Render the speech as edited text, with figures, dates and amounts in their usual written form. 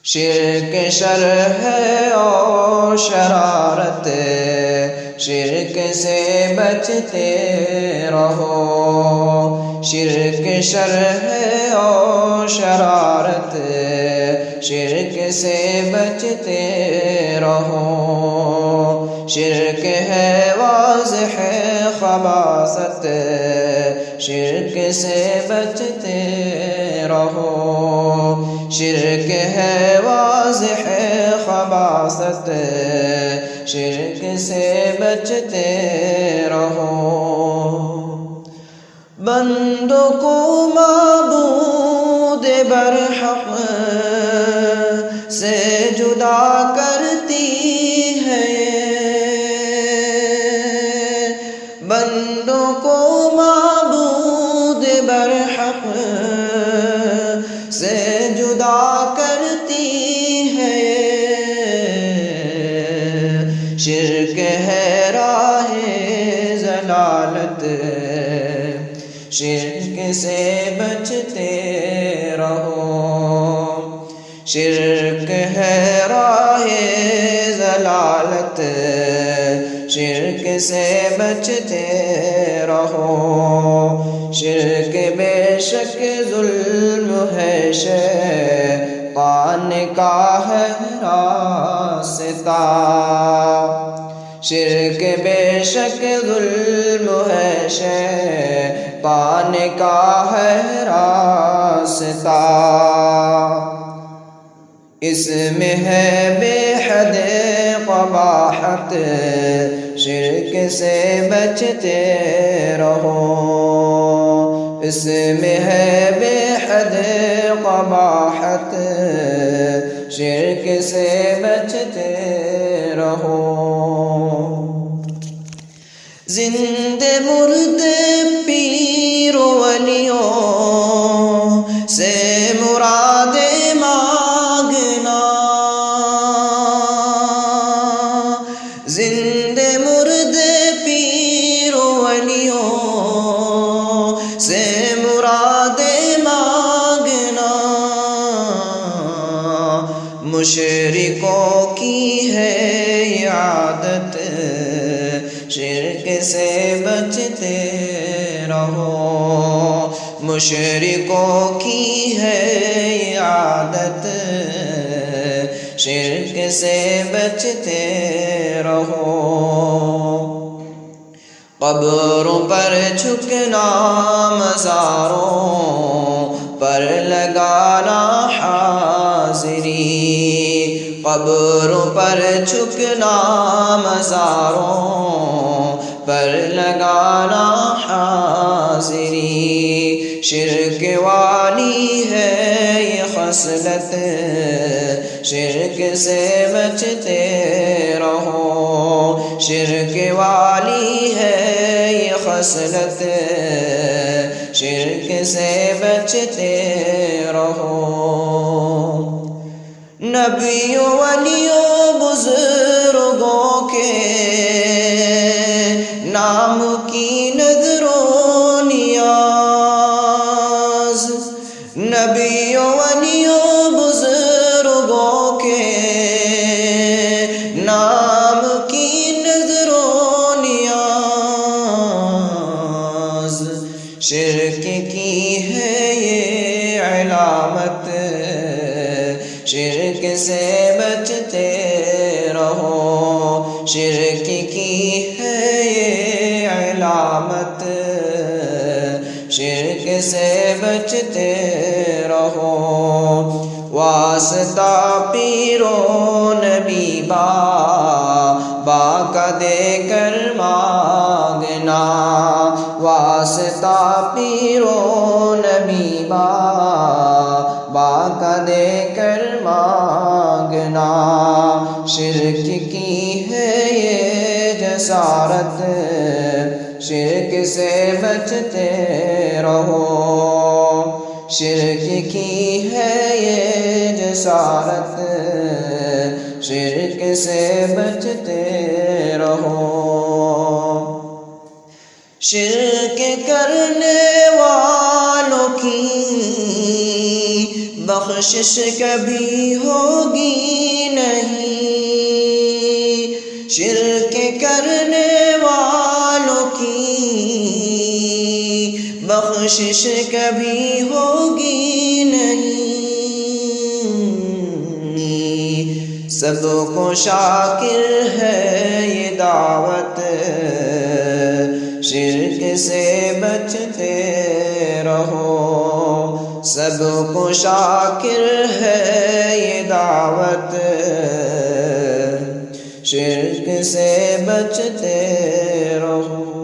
شرک شر ہے اور شرارت، شرک سے بچتے رہو۔ شرک شر ہے اور شرارت، شرک سے بچتے رہو۔ شرک ہے واضح خباثت، شرک سے بچتے رہو۔ شرک ہے واضح خباثت، شرک سے بچتے رہو۔ بندوں کو معبود برحق سے جدا کرتی ہے، بندوں کو معبود برحق سے جدا کرتی ہے۔ شرک ہے راہ ضلالت، شرک سے بچتے رہو۔ شرک ہے راہ ضلالت، شرک سے بچتے رہو۔ شرک بے شک ظلم ہے شیطان کا ہے راستہ، شرک بے شک ظلم ہے شیطان کا ہے راستہ۔ اس میں ہے بے حد قباحت، شرک سے بچتے رہو۔ اس میں ہے بے حد قباحت، شرک سے بچتے رہو۔ زندے مردے پیر و ولیوں سے مرادیں مانگنا، زندے مردے پیر و ولیوں سے مرادیں مانگنا، مشرکوں کی ہے یہ عادت، شرک سے بچتے رہو۔ مشرکوں کی ہے یہ عادت، شرک سے بچتے رہو۔ قبروں پر جھکنا، مزاروں پر لگانا حاضری، قبروں پر جھکنا، مزاروں پر لگانا حاضری، شرک والی ہے یہ خصلت، شرک سے بچتے رہو۔ شرک والی ہے یہ خصلت، شرک سے بچتے رہو۔ نبیوں ولیوں بزرگوں کے نام کی نذر و نیاز، نبیوں ولیوں بزرگوں کے نام کی نذر و نیاز، شرک کی ہے یہ علامت، شرک سے بچتے رہو۔ شرک کی ہے یہ علامت، شرک سے بچتے رہو۔ واسطہ پیرو نبی بابا کا دے کر مانگنا، واسطہ پیرو نبی بابا کا دے کر مانگنا، شرک کی ہے یہ جسارت، شرک سے بچتے رہو۔ شرک کی ہے یہ جسارت، شرک سے بچتے رہو۔ شرک کرنے والوں کی بخشش کبھی ہوگی نہیں شرک کرنے والوں کی، بخشش کبھی ہوگی نہیں۔ سب کو شاکر ہے یہ دعوت، شرک سے بچتے رہو۔ سب کو شاکر ہے یہ دعوت، شرک سے بچتے رہو۔